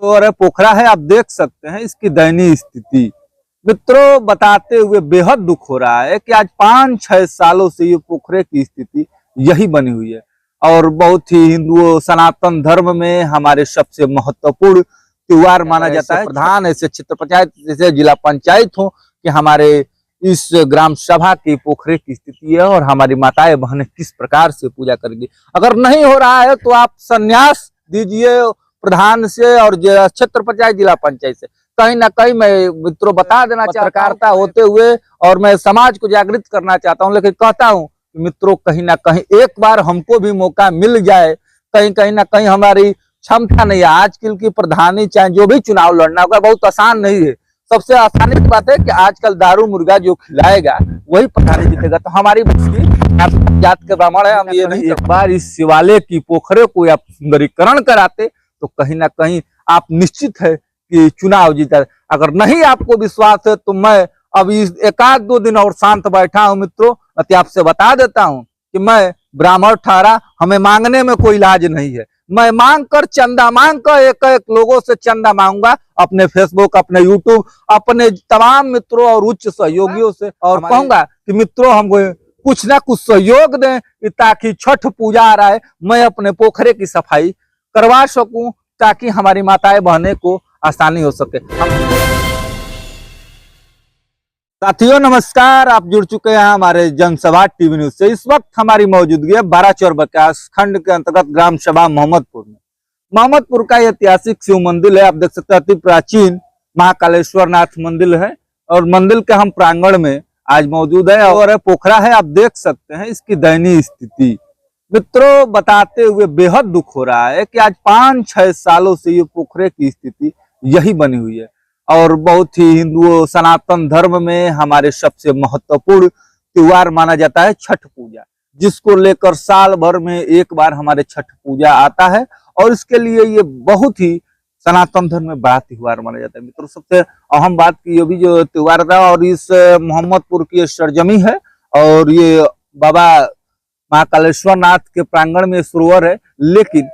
और पोखरा है, आप देख सकते हैं इसकी दयनीय स्थिति। मित्रों, बताते हुए बेहद दुख हो रहा है कि आज 5-6 सालों से ये पोखरे की स्थिति यही बनी हुई है। और बहुत ही हिंदुओं सनातन धर्म में हमारे सबसे महत्वपूर्ण त्योहार माना जाता है। प्रधान ऐसे क्षेत्र पंचायत जैसे जिला पंचायत हो कि हमारे इस ग्राम सभा की पोखरे की स्थिति है और हमारी माताएं बहनें किस प्रकार से पूजा करेंगी। अगर नहीं हो रहा है तो आप संन्यास दीजिए प्रधान से और क्षेत्र पंचायत जिला पंचायत से। कहीं ना कहीं मैं मित्रों बता देना पत्रकारिता होते हुए और मैं समाज को जागृत करना चाहता हूं, लेकिन कहता हूं कि मित्रों कहीं ना कहीं एक बार हमको भी मौका मिल जाए। कहीं ना कहीं हमारी क्षमता नहीं है। आजकल की प्रधानी चाहे जो भी चुनाव लड़ना होगा बहुत आसान नहीं है। सबसे आसानी की बात है कि आजकल दारू मुर्गा जो खिलाएगा वही प्रधानी जीतेगा। तो हमारी जात के ब्राह्मण है, हम ये नहीं। एक बार इस शिवालय की पोखरे को आप सुंदरीकरण कराते तो कहीं ना कहीं आप निश्चित है कि चुनाव जीता। अगर नहीं आपको विश्वास है तो मैं अभी 1-2 दिन और शांत बैठा हूं मित्रों। आपसे बता देता हूं कि मैं ब्राह्मण ठहरा, हमें मांगने में कोई इलाज नहीं है। मैं मांग कर चंदा मांग कर एक लोगों से चंदा मांगूंगा, अपने फेसबुक, अपने यूट्यूब, अपने तमाम मित्रों और उच्च सहयोगियों से, और कहूंगा कि मित्रों हमको कुछ ना कुछ सहयोग दें ताकि छठ पूजा आ रहा है, मैं अपने पोखरे की सफाई करवा सकूं ताकि हमारी माताएं बहने को आसानी हो सके। साथियों नमस्कार, आप जुड़ चुके हैं हमारे जनसभा टीवी न्यूज से। इस वक्त हमारी मौजूदगी है बाराचौर विकास खंड के अंतर्गत ग्राम सभा मोहम्मदपुर में। मोहम्मदपुर का ऐतिहासिक शिव मंदिर है, आप देख सकते हैं अति प्राचीन महाकालेश्वर नाथ मंदिर है और मंदिर के हम प्रांगण में आज मौजूद है। और पोखरा है, आप देख सकते हैं इसकी दयनीय स्थिति। मित्रों, बताते हुए बेहद दुख हो रहा है कि आज 5-6 सालों से ये पोखरे की स्थिति यही बनी हुई है। और बहुत ही हिंदुओं सनातन धर्म में हमारे सबसे महत्वपूर्ण त्योहार माना जाता है छठ पूजा, जिसको लेकर साल भर में एक बार हमारे छठ पूजा आता है। और इसके लिए ये बहुत ही सनातन धर्म में बड़ा त्योहार माना जाता है। मित्रों, सबसे अहम बात की ये भी जो त्योहार था, और इस मोहम्मदपुर की सरजमी है और ये बाबा महाकालेश्वर नाथ के प्रांगण में सरोवर है। लेकिन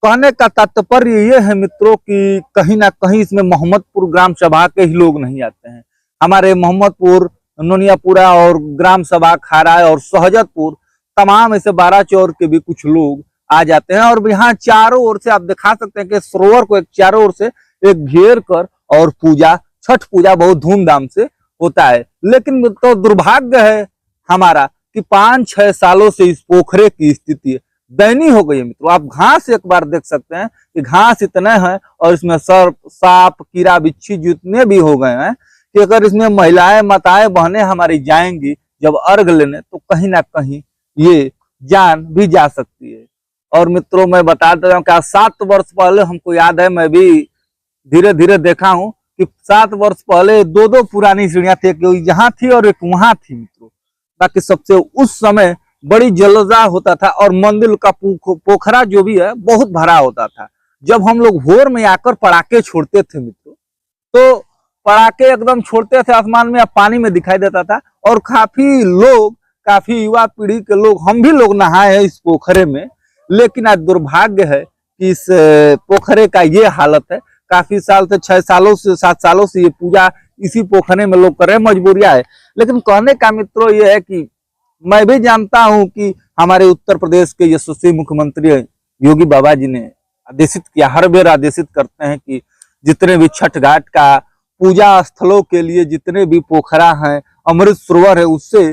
कहने का तात्पर्य ये है मित्रों कि कहीं ना कहीं इसमें मोहम्मदपुर ग्राम सभा के ही लोग नहीं आते हैं। हमारे मोहम्मदपुर, नोनियापुरा और ग्राम सभा खारा और सहजतपुर, तमाम ऐसे बाराचौर के भी कुछ लोग आ जाते हैं। और यहाँ चारों ओर से आप दिखा सकते हैं कि सरोवर को एक चारों ओर से एक घेर कर और पूजा, छठ पूजा बहुत धूमधाम से होता है। लेकिन तो दुर्भाग्य है हमारा कि 5-6 सालों से इस पोखरे की स्थिति दयनीय हो गई है। मित्रों, आप घास एक बार देख सकते हैं कि घास इतने हैं और इसमें सर्प, सांप, कीड़ा बिच्छी जितने भी हो गए हैं कि अगर इसमें महिलाएं, माताएं, बहनें हमारी जाएंगी जब अर्घ लेने तो कहीं ना कहीं ये जान भी जा सकती है। और मित्रों, मैं बता देता हूँ कि 7 वर्ष पहले हमको याद है, मैं भी धीरे धीरे देखा हूँ कि 7 वर्ष पहले 2-2 पुरानी सीढ़ियां थी, एक यहाँ थी और एक वहां थी मित्रों। बाकी सबसे उस समय बड़ी जलसा होता था और मंदिर का पोखरा जो भी है बहुत भरा होता था। जब हम लोग भोर में आकर पटाखे छोड़ते थे मित्रों, तो पटाखे एकदम छोड़ते थे आसमान में, पानी में दिखाई देता था। और काफी लोग, काफी युवा पीढ़ी के लोग, हम भी लोग नहाए हैं इस पोखरे में। लेकिन आज दुर्भाग्य है कि इस पोखरे का ये हालत है। काफी साल से 6 सालों से 7 सालों से ये पूजा इसी पोखरे में लोग कर रहे हैं, मजबूरियां है। लेकिन कहने का मित्रों ये है कि मैं भी जानता हूं कि हमारे उत्तर प्रदेश के यशस्वी मुख्यमंत्री योगी बाबा जी ने आदेशित किया, हर बार आदेशित करते हैं कि जितने भी छठ घाट का पूजा स्थलों के लिए जितने भी पोखरा हैं, अमृत सरोवर है, उससे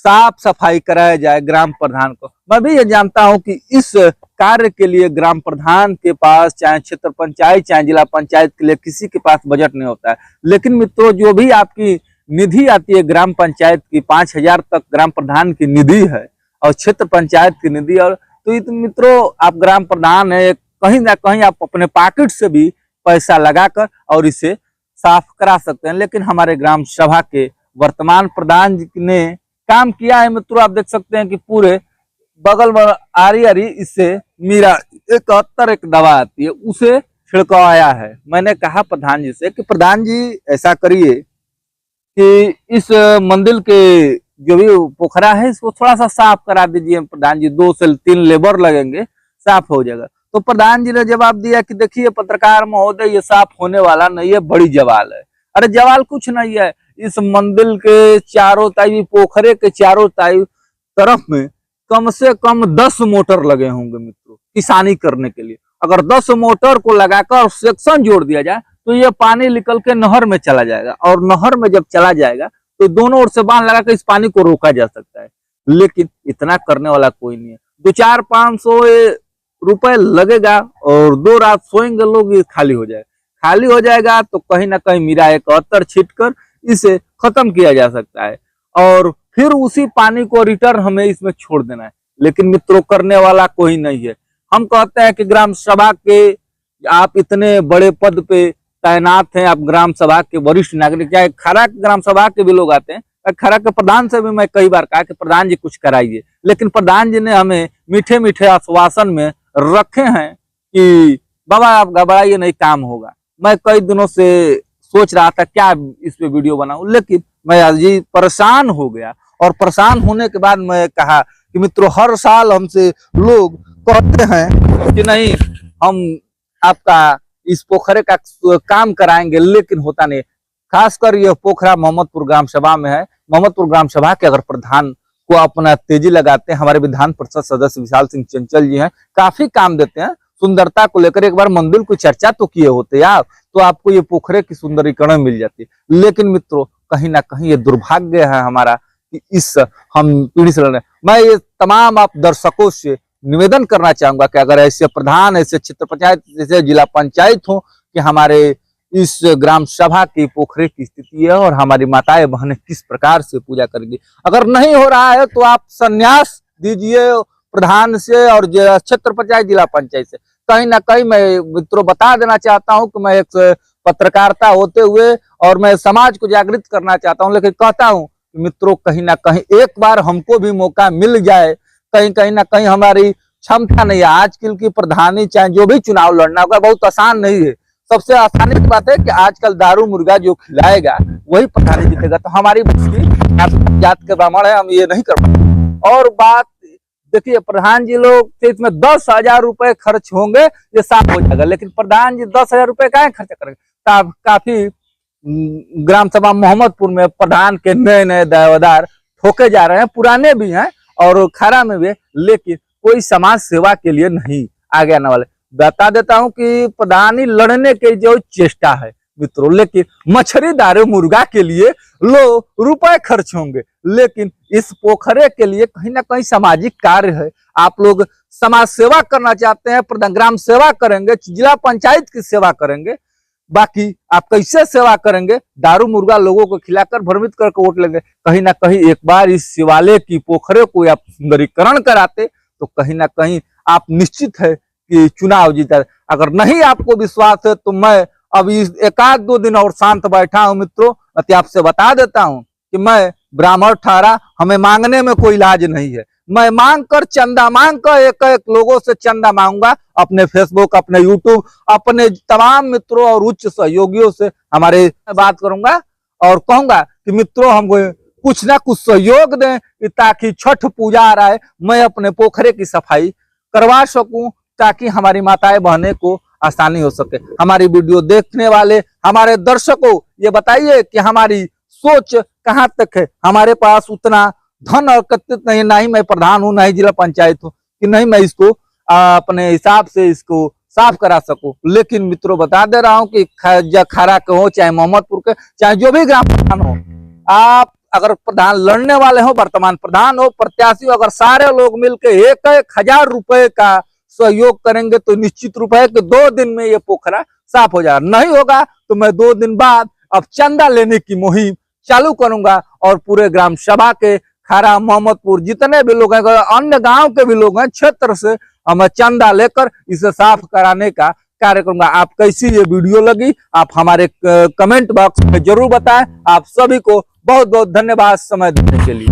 साफ सफाई कराया जाए ग्राम प्रधान को। मैं भी ये जानता हूं कि इस कार्य के लिए ग्राम प्रधान के पास, चाहे क्षेत्र पंचायत चाहे जिला पंचायत के लिए, किसी के पास बजट नहीं होता है। लेकिन मित्रों, जो भी आपकी निधि आती है ग्राम पंचायत की, 5,000 तक ग्राम प्रधान की निधि है और क्षेत्र पंचायत की निधि, और तो मित्रों आप ग्राम प्रधान है, कहीं ना कहीं आप अपने पॉकेट से भी पैसा लगाकर और इसे साफ करा सकते हैं। लेकिन हमारे ग्राम सभा के वर्तमान प्रधान जी ने काम किया है मित्रों। आप देख सकते हैं कि पूरे बगल में आरी इससे मीरा 71 एक दवा आती है, उसे छिड़कवाया है। मैंने कहा प्रधान जी से कि प्रधान जी ऐसा करिए कि इस मंदिर के जो भी पोखरा है इसको थोड़ा सा साफ करा दीजिए प्रधान जी, 2 से 3 लेबर लगेंगे, साफ हो जाएगा। तो प्रधान जी ने जवाब दिया कि देखिए पत्रकार महोदय, ये साफ होने वाला नहीं है, बड़ी जवाल है। अरे जवाल कुछ नहीं है, इस मंदिर के चारों ताई, पोखरे के चारों ताई तरफ में कम से कम 10 मोटर लगे होंगे मित्रों, किसानी करने के लिए। अगर 10 मोटर को लगाकर सेक्शन जोड़ दिया जाए तो ये पानी निकल के नहर में चला जाएगा, और नहर में जब चला जाएगा तो दोनों ओर से बांध लगाकर इस पानी को रोका जा सकता है। लेकिन इतना करने वाला कोई नहीं है। 200-400-500 रुपए लगेगा और 2 रात सोएंगे लोग, ये खाली हो जाएगा। खाली हो जाएगा तो कहीं ना कहीं मीरा 71 छीट कर इसे खत्म किया जा सकता है, और फिर उसी पानी को रिटर्न हमें इसमें छोड़ देना है। लेकिन मित्रों, करने वाला कोई नहीं है। हम कहते हैं कि ग्राम सभा के आप इतने बड़े पद पे तैनात हैं, आप ग्राम सभा के वरिष्ठ नागरिक, चाहे खरा के ग्राम सभा के भी लोग आते हैं। खरा के प्रधान से भी मैं कई बार कहा कि प्रधान जी कुछ कराइए, लेकिन प्रधान जी ने हमें मीठे मीठे आश्वासन में रखे हैं कि बाबा आप घबराइए नहीं, काम होगा। मैं कई दिनों से सोच रहा था क्या इस पे वीडियो बनाऊं, लेकिन मैं आज ही परेशान हो गया, और परेशान होने के बाद मैं कहा कि मित्रों, हर साल हमसे लोग कहते हैं कि नहीं हम आपका इस पोखरे का काम कराएंगे, लेकिन होता नहीं। खासकर यह पोखरा मोहम्मदपुर ग्राम सभा में है। मोहम्मदपुर ग्राम सभा के अगर प्रधान को अपना तेजी लगाते हैं, हमारे विधान परिषद सदस्य विशाल सिंह चंचल जी हैं, काफी काम देते हैं सुंदरता को लेकर। एक बार मंदिर को चर्चा तो किए होते आप, तो आपको ये पोखरे की सुंदरीकरण मिल जाती। लेकिन मित्रों, कहीं ना कहीं ये दुर्भाग्य है हमारा कि इस हम पीढ़ी से लड़ रहे। मैं ये तमाम आप दर्शकों से निवेदन करना चाहूंगा कि अगर ऐसे प्रधान, ऐसे क्षेत्र पंचायत, जैसे जिला पंचायत हो कि हमारे इस ग्राम सभा की पोखरे की स्थिति है और हमारी माताएं बहनें किस प्रकार से पूजा करेंगी। अगर नहीं हो रहा है तो आप संन्यास दीजिए प्रधान से और क्षेत्र पंचायत, जिला पंचायत से। कहीं ना कहीं मैं मित्रों बता देना चाहता हूं कि मैं एक पत्रकारिता होते हुए और मैं समाज को जागृत करना चाहता हूं, लेकिन कहता हूं कि मित्रों, कहीं ना कहीं एक बार हमको भी मौका मिल जाए। कहीं ना कहीं हमारी क्षमता नहीं है। आजकल की प्रधानी चाहे जो भी चुनाव लड़ना होगा बहुत आसान नहीं है। सबसे आसानी की बात है कि आजकल दारू मुर्गा जो खिलाएगा वही प्रधानी जीतेगा। तो हमारी जात के ब्राह्मण है, हम ये नहीं कर पाते। और बात देखिए, प्रधान जी लोग से इसमें 10,000 रुपए खर्च होंगे, ये साफ हो जाएगा। लेकिन प्रधान जी 10,000 रुपए क्या खर्च करेंगे। काफी ग्राम सभा मोहम्मदपुर में प्रधान के नए नए दावेदार ठोके जा रहे हैं, पुराने भी हैं और खरा में भी, लेकिन कोई समाज सेवा के लिए नहीं आगे आने वाले। बता देता हूं कि प्रधानी लड़ने के जो चेष्टा है मित्रों, लेकिन मछली दारू मुर्गा के लिए रुपए खर्च होंगे, लेकिन इस पोखरे के लिए कहीं ना कहीं सामाजिक कार्य है। आप लोग समाज सेवा करना चाहते हैं, ग्राम सेवा करेंगे, जिला पंचायत की सेवा करेंगे, बाकी आप कैसे सेवा करेंगे। दारू मुर्गा लोगों को खिलाकर भ्रमित करके वोट लेंगे। कहीं ना कहीं एक बार इस शिवालय की पोखरे को आप सुंदरीकरण कराते तो कहीं ना कहीं आप निश्चित है कि चुनाव जीता। अगर नहीं आपको विश्वास है तो मैं अभी 1-2 दिन और शांत बैठा हूं मित्रों। आपसे बता देता हूं कि मैं ब्राह्मण ठहरा, हमें मांगने में कोई इलाज नहीं है। मैं मांग कर चंदा मांग कर एक एक लोगों से चंदा मांगूंगा, अपने फेसबुक, अपने यूट्यूब, अपने तमाम मित्रों और उच्च सहयोगियों से हमारे बात करूंगा और कहूंगा कि मित्रों हमको कुछ ना कुछ सहयोग दें ताकि छठ पूजा आ रहा है, मैं अपने पोखरे की सफाई करवा सकूं, ताकि हमारी माताएं बहने को आसानी हो सके। हमारी वीडियो देखने वाले हमारे दर्शकों ये बताइए कि हमारी सोच कहां तक है। हमारे पास उतना धन एकत्रित नहीं, ना ही मैं प्रधान हूं, ना ही जिला पंचायत हूं कि नहीं मैं इसको अपने हिसाब से इसको साफ करा सकूं। लेकिन मित्रों बता दे रहा हूं कि खरा के हो चाहे मोहम्मदपुर के, चाहे जो भी ग्राम प्रधान हो, आप अगर प्रधान लड़ने वाले हो, वर्तमान प्रधान हो, प्रत्याशी हो, अगर सारे लोग मिलकर 1,000 रुपए का सहयोग करेंगे तो निश्चित रूप है कि 2 दिन में ये पोखरा साफ हो जाएगा। नहीं होगा तो मैं 2 दिन बाद अब चंदा लेने की मुहिम चालू करूंगा और पूरे ग्राम सभा के खरा, मोहम्मदपुर जितने भी लोग हैं, अन्य गांव के भी लोग हैं, क्षेत्र से हम चंदा लेकर इसे साफ कराने का कार्य करूंगा। आप कैसी ये वीडियो लगी आप हमारे कमेंट बॉक्स में जरूर बताएं। आप सभी को बहुत बहुत धन्यवाद समय देने के लिए।